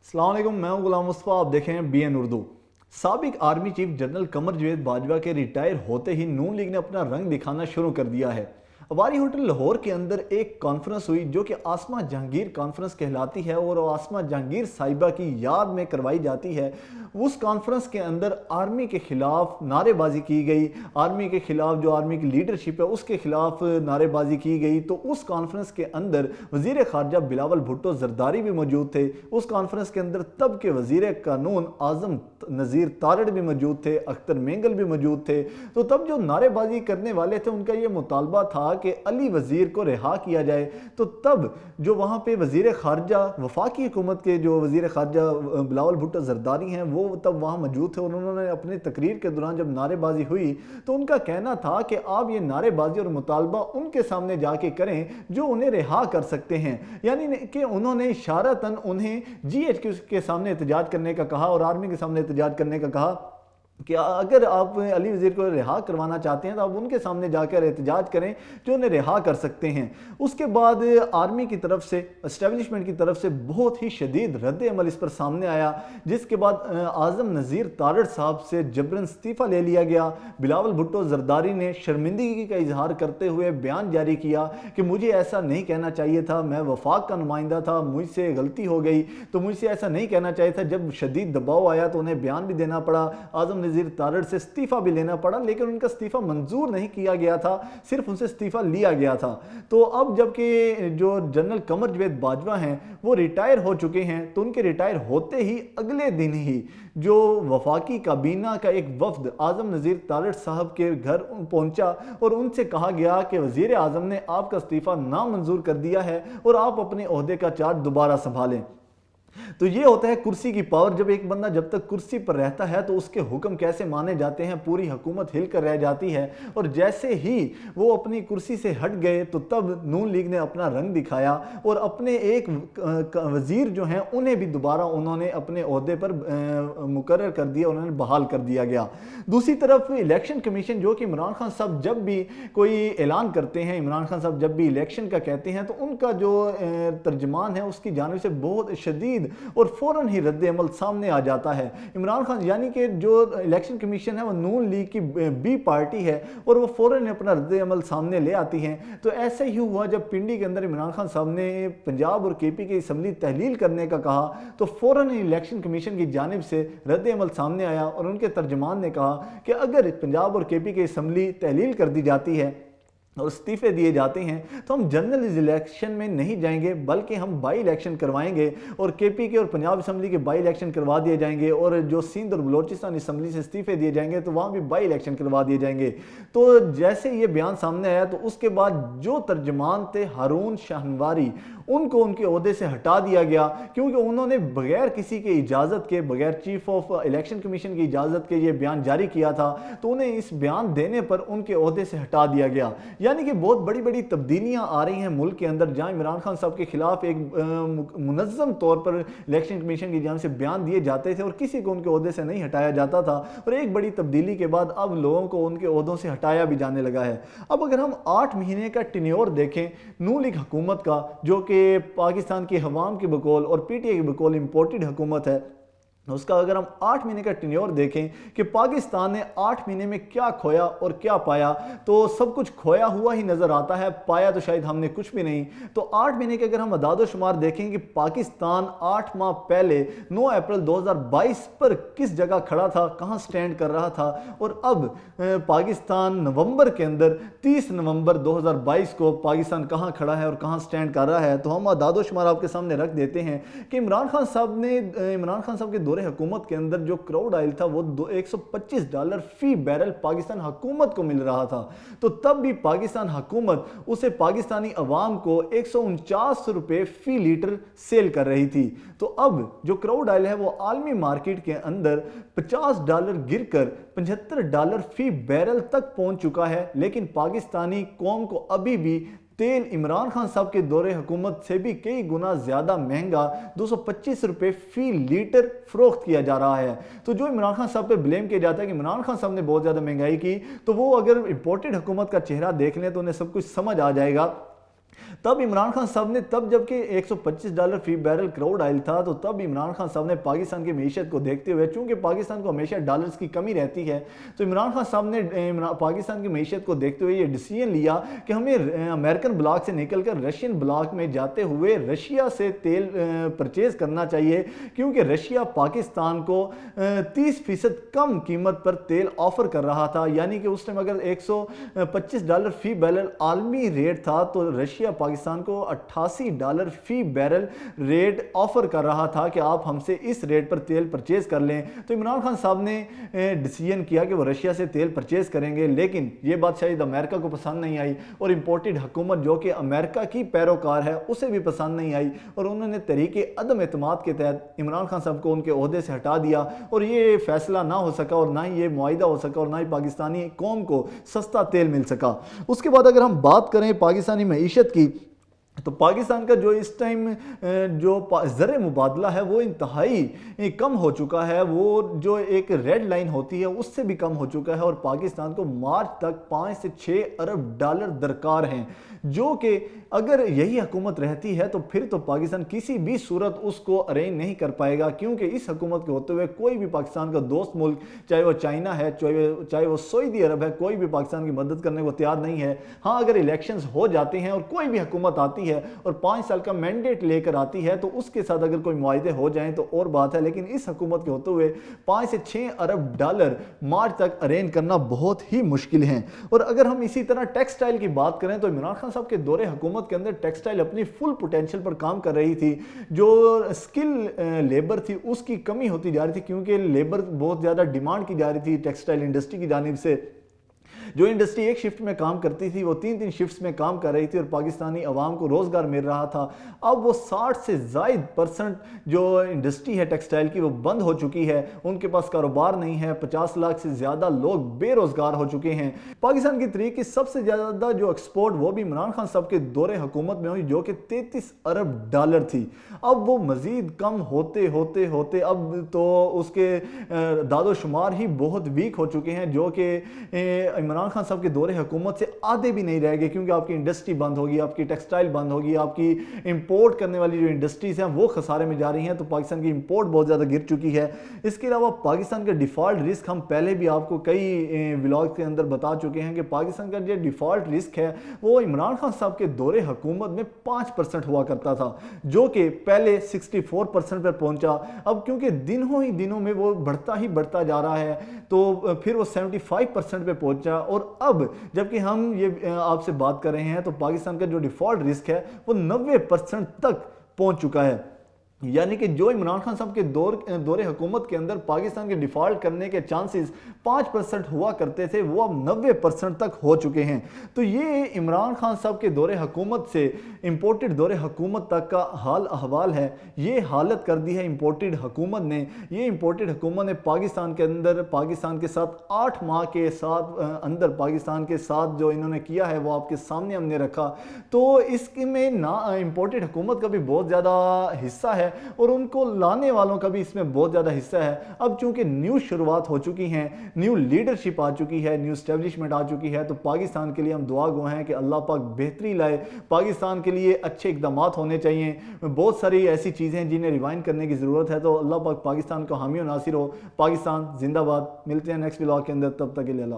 अस्सलाम वालेकुम, मैं हूं गुलाम मुस्तफ़ा। आप देखें हैं BN उर्दू। साबिक army chief general Qamar Javed Bajwa के रिटायर होते ही नून लीग ने अपना रंग दिखाना शुरू कर दिया है। अवारी होटल लाहौर के अंदर एक कॉन्फ्रेंस हुई जो कि आसमा जहांगीर कॉन्फ्रेंस कहलाती है और आसमा जहांगीर साहिबा की याद में करवाई जाती है। उस कॉन्फ्रेंस के अंदर आर्मी के खिलाफ नारेबाजी की गई, आर्मी के खिलाफ जो आर्मी की लीडरशिप है उसके खिलाफ नारेबाजी की गई। तो उस कॉन्फ्रेंस के अंदर वजीर खारजा बिलावल भुट्टो जरदारी भी मौजूद थे। उस कॉन्फ्रेंस के अंदर तब के वजीर कानून आजम नज़ीर तारड़ भी मौजूद थे, अख्तर मेंगल भी मौजूद थे। तो तब जो नारेबाजी करने वाले थे उनका ये मुतालबा था कि अली वजीर को रिहा किया जाए। तो तब जो वहाँ पे वजीर खारजा वफाकी हुकूमत के जो वजीर खारजा बिलावल भुट्टो जरदारी हैं वो तब वहाँ मौजूद थे और उन्होंने अपनी तकरीर के दौरान जब नारेबाजी हुई तो उनका कहना था कि आप ये नारेबाजी और मुतालबा उनके सामने जाके करें जो उन्हें रिहा कर सकते हैं। यानी कि उन्होंने इशारतन उन्हें GHQ के सामने एहतजाज करने का कहा और आर्मी के सामने एहतजाज करने का कहा कि अगर आप अली वजीर को रिहा करवाना चाहते हैं तो आप उनके सामने जाकर एहतजाज करें जो उन्हें रिहा कर सकते हैं। उसके बाद आर्मी की तरफ से, एस्टेब्लिशमेंट की तरफ से बहुत ही शदीद रद्द अमल इस पर सामने आया, जिसके बाद आजम नज़ीर तारड़ साहब से जबरन इस्तीफ़ा ले लिया गया। बिलावल भुट्टो जरदारी ने शर्मिंदगी का इजहार करते हुए बयान जारी किया कि मुझे ऐसा नहीं कहना चाहिए था, मैं वफाक का नुमाइंदा था, मुझसे गलती हो गई, तो मुझसे ऐसा नहीं कहना चाहिए था। जब शदीद दबाव आया तो उन्हें बयान भी देना पड़ा, आजम नज़ीर तारड़ से इस्तीफा भी लेना पड़ा, लेकिन उनका इस्तीफा मंजूर नहीं किया गया था, सिर्फ उनसे इस्तीफा लिया गया था। तो अब जबकि जो जनरल कमर जावेद बाजवा हैं वो रिटायर हो चुके हैं, तो उनके रिटायर होते ही अगले दिन ही जो वफाकी काबीना का एक वफ्द आजम नज़ीर तारड़ साहब के घर पहुंचा और उनसे कहा गया कि वजीर आजम ने आपका इस्तीफा नामंजूर कर दिया है और आप अपने ओहदे का चार्ज दोबारा संभालें। तो ये होता है कुर्सी की पावर। जब एक बंदा जब तक कुर्सी पर रहता है तो उसके हुक्म कैसे माने जाते हैं, पूरी हुकूमत हिल कर रह जाती है। और जैसे ही वो अपनी कुर्सी से हट गए तो तब नून लीग ने अपना रंग दिखाया और अपने एक वजीर जो हैं उन्हें भी दोबारा उन्होंने अपने ओहदे पर मुकर्रर कर दिया, उन्होंने बहाल कर दिया गया। दूसरी तरफ इलेक्शन कमीशन जो कि इमरान खान साहब जब भी कोई ऐलान करते हैं, इमरान खान साहब जब भी इलेक्शन का कहते हैं तो उनका जो तर्जमान है उसकी जानिब से बहुत शदीद और फौरन ही रद्द अमल सामने आ जाता है। इमरान खान यानी कि जो इलेक्शन कमीशन है वो नून लीग की बी पार्टी है और वो फौरन अपना रद्द अमल सामने ले आती है। तो ऐसे ही हुआ जब पिंडी के अंदर इमरान खान साहब ने पंजाब और KP की असम्बली तहलील करने का कहा तो फौरन ही इलेक्शन कमीशन की जानिब से रद्द अमल सामने आया और उनके तर्जमान ने कहा कि अगर पंजाब और KP की असम्बली तहलील कर दी जाती है और इस्तीफे दिए जाते हैं तो हम जनरल इलेक्शन में नहीं जाएंगे बल्कि हम बाई इलेक्शन करवाएंगे और KP के और पंजाब असम्बली के बाई इलेक्शन करवा दिए जाएंगे और जो सिंध और बलोचिस्तान असम्बली से इस्तीफे दिए जाएंगे तो वहाँ भी बाई इलेक्शन करवा दिए जाएंगे। तो जैसे ये बयान सामने आया तो उसके बाद जो तर्जमान थे हारून शाहनवारी उनको उनके ओहदे से हटा दिया गया क्योंकि उन्होंने बगैर किसी के इजाज़त के, बगैर चीफ ऑफ इलेक्शन कमीशन की इजाज़त के ये बयान जारी किया था। तो उन्हें इस बयान देने पर उनके ओहदे से हटा दिया गया। यानी कि बहुत बड़ी बड़ी तब्दीलियां आ रही हैं मुल्क के अंदर, जहां इमरान खान साहब के खिलाफ एक मुनज़्ज़म तौर पर इलेक्शन कमीशन की जानिब से बयान दिए जाते थे और किसी को उनके ओहदे से नहीं हटाया जाता था। और एक बड़ी तब्दीली के बाद अब लोगों को उनके ओहदों से हटाया भी जाने लगा है। अब अगर हम 8 महीने का टेन्योर देखें नून लीग हुकूमत का, जो कि पाकिस्तान की हवाम की बकौल और PTI की बकौल इम्पोर्टेड हुकूमत है, उसका अगर हम 8 महीने का टेन्योर देखें कि पाकिस्तान ने 8 महीने में क्या खोया और क्या पाया, तो सब कुछ खोया हुआ ही नज़र आता है, पाया तो शायद हमने कुछ भी नहीं। तो 8 महीने के अगर हम अदाद शुमार देखें कि पाकिस्तान 8 माह पहले 9 अप्रैल 2022 पर किस जगह खड़ा था, कहाँ स्टैंड कर रहा था, और अब पाकिस्तान नवंबर के अंदर 30 नवंबर 2022 को पाकिस्तान कहाँ खड़ा है और कहाँ स्टैंड कर रहा है। तो हम अदाद शुमार आपके सामने रख देते हैं कि इमरान खान साहब के हुकूमत के अंदर जो क्रूड ऑयल था वो $125 फी बैरल पाकिस्तान हुकूमत को मिल रहा था। तो तब भी पाकिस्तान हुकूमत उसे पाकिस्तानी अवाम को 149 रुपए फी लीटर सेल कर रही थी। तो अब जो क्रूड ऑयल है वो आलमी मार्केट के अंदर $50 गिरकर $75 फी बैरल तक पहुंच चुका है। लेकिन पाकिस्तानी कौम को अभी भी तेल इमरान खान साहब के दौरे हुकूमत से भी कई गुना ज़्यादा महंगा 225 रुपये फी लीटर फरोख्त किया जा रहा है। तो जो इमरान खान साहब पे ब्लेम किया जाता है कि इमरान खान साहब ने बहुत ज़्यादा महंगाई की, तो वो अगर इम्पोर्टेड हुकूमत का चेहरा देख लें तो उन्हें सब कुछ समझ आ जाएगा। तब इमरान खान साहब ने, तब जबकि $125 फी बैरल क्रूड ऑयल था, तो तब इमरान खान साहब ने पाकिस्तान की मीशत को देखते हुए, चूंकि पाकिस्तान को हमेशा डॉलर्स की कमी रहती है, तो इमरान खान साहब ने पाकिस्तान की मीशत को देखते हुए ये डिसीजन लिया कि हमें अमेरिकन ब्लॉक से निकलकर रशियन ब्लॉक में जाते हुए रशिया से तेल परचेज करना चाहिए, क्योंकि रशिया पाकिस्तान को 30% कम कीमत पर तेल ऑफर कर रहा था। यानी कि उस टाइम अगर $125 फी बैरल आलमी रेट था, तो रशिया पाकिस्तान को $88 फी बैरल रेट ऑफर कर रहा था कि आप हमसे इस रेट पर तेल परचेज कर लें। तो इमरान खान साहब ने डिसीजन किया कि वो रशिया से तेल परचेज करेंगे, लेकिन ये बात शायद अमेरिका को पसंद नहीं आई और इंपोर्टेड हुकूमत जो कि अमेरिका की पैरोकार है उसे भी पसंद नहीं आई, और उन्होंने तरीके अदम एतमाद के तहत इमरान खान साहब को उनके ओहदे से हटा दिया, और ये फैसला ना हो सका और ना ही ये मुआहिदा हो सका और ना ही पाकिस्तानी कौम को सस्ता तेल मिल सका। उसके बाद अगर हम बात करें पाकिस्तानी मईशत की, तो पाकिस्तान का जो इस टाइम जो ज़र मुबादला है वो इंतहाई कम हो चुका है, वो जो एक रेड लाइन होती है उससे भी कम हो चुका है, और पाकिस्तान को मार्च तक 5 से 6 अरब डॉलर दरकार हैं, जो कि अगर यही हुकूमत रहती है तो फिर तो पाकिस्तान किसी भी सूरत उसको अरेंज नहीं कर पाएगा, क्योंकि इस हुकूमत के होते हुए कोई भी पाकिस्तान का दोस्त मुल्क, चाहे वो चाइना है, चाहे वो सऊदी अरब है, कोई भी पाकिस्तान की मदद करने को तैयार नहीं है। हाँ, अगर इलेक्शंस हो जाते हैं और कोई भी हुकूमत आती है और 5 साल का मैंडेट लेकर आती है, तो उसके साथ अगर कोई मुआहिदे हो जाएं तो और बात है, लेकिन इस हुकूमत के होते हुए 5 से 6 अरब डॉलर मार्च तक अरेंज करना बहुत ही मुश्किल है। और अगर हम इसी तरह टेक्सटाइल की बात करें, तो इमरान खान साहब के दौरे हुकूमत के अंदर टेक्सटाइल अपनी फुल पोटेंशियल पर काम कर रही थी। जो स्किल लेबर थी उसकी कमी होती जा रही थी, क्योंकि लेबर बहुत ज़्यादा डिमांड की जा रही थी टेक्सटाइल इंडस्ट्री की जानिब से। जो इंडस्ट्री एक शिफ्ट में काम करती थी वो 3-3 शिफ्ट्स में काम कर रही थी और पाकिस्तानी अवाम को रोज़गार मिल रहा था। अब वो 60 से ज़ायद% जो इंडस्ट्री है टेक्सटाइल की वो बंद हो चुकी है, उनके पास कारोबार नहीं है, 50 लाख से ज़्यादा लोग बेरोज़गार हो चुके हैं। पाकिस्तान की तरीक की सबसे ज़्यादा जो एक्सपोर्ट वो भी इमरान खान साहब के दौरे हुकूमत में हुई, जो कि 33 अरब डॉलर थी। अब वो मज़ीद कम होते होते होते अब तो उसके दादोशुमार ही बहुत वीक हो चुके हैं, जो कि इमरान खान साहब के दौरे हुकूमत से आधे भी नहीं रह गए, क्योंकि आपकी इंडस्ट्री बंद होगी, आपकी टेक्सटाइल बंद होगी, आपकी इंपोर्ट करने वाली जो इंडस्ट्रीज हैं वो खसारे में जा रही हैं, तो पाकिस्तान की इंपोर्ट बहुत ज़्यादा गिर चुकी है। इसके अलावा पाकिस्तान का डिफ़ॉल्ट रिस्क हम पहले भी आपको कई व्लॉग के अंदर बता चुके हैं कि पाकिस्तान का जो डिफ़ॉल्ट रिस्क है वो इमरान खान साहब के दौरे हुकूमत में 5% हुआ करता था, जो कि पहले 64% पर पहुंचा। अब क्योंकि दिनों ही दिनों में वो बढ़ता जा रहा है, तो फिर वो 75% पे पहुंचा, और अब जबकि हम ये आपसे बात कर रहे हैं तो पाकिस्तान का जो डिफ़ॉल्ट रिस्क है वो 90% तक पहुंच चुका है। यानी कि जो इमरान खान साहब के दौरे हुकूमत के अंदर पाकिस्तान के डिफ़ॉल्ट करने के चांसेस 5% हुआ करते थे, वो अब 90% तक हो चुके हैं। तो ये इमरान खान साहब के दौरे हुकूमत से इंपोर्टेड दौरे हुकूमत तक का हाल अहवाल है। ये हालत कर दी है इंपोर्टेड हुकूमत ने। ये इंपोर्टेड हुकूमत ने पाकिस्तान के अंदर, पाकिस्तान के साथ 8 माह के साथ अंदर पाकिस्तान के साथ जो इन्होंने किया है वो आपके सामने हमने रखा। तो इसमें ना इंपोर्टेड हुकूमत का भी बहुत ज़्यादा हिस्सा है और उनको लाने वालों का भी इसमें बहुत ज़्यादा हिस्सा है। अब चूंकि न्यू शुरुआत हो चुकी हैं, न्यू लीडरशिप आ चुकी है, न्यू एस्टेब्लिशमेंट आ चुकी है, तो पाकिस्तान के लिए हम दुआ गो हैं कि अल्लाह पाक बेहतरी लाए। पाकिस्तान के लिए अच्छे इक़दाम होने चाहिए। बहुत सारी ऐसी चीज़ें हैं जिन्हें रिवाइंड करने की ज़रूरत है, तो अल्लाह पाक पाकिस्तान को हामी और नासिर हो। पाकिस्तान जिंदाबाद। मिलते हैं नेक्स्ट व्लॉग के अंदर, तब तक के लिए अल्लाह।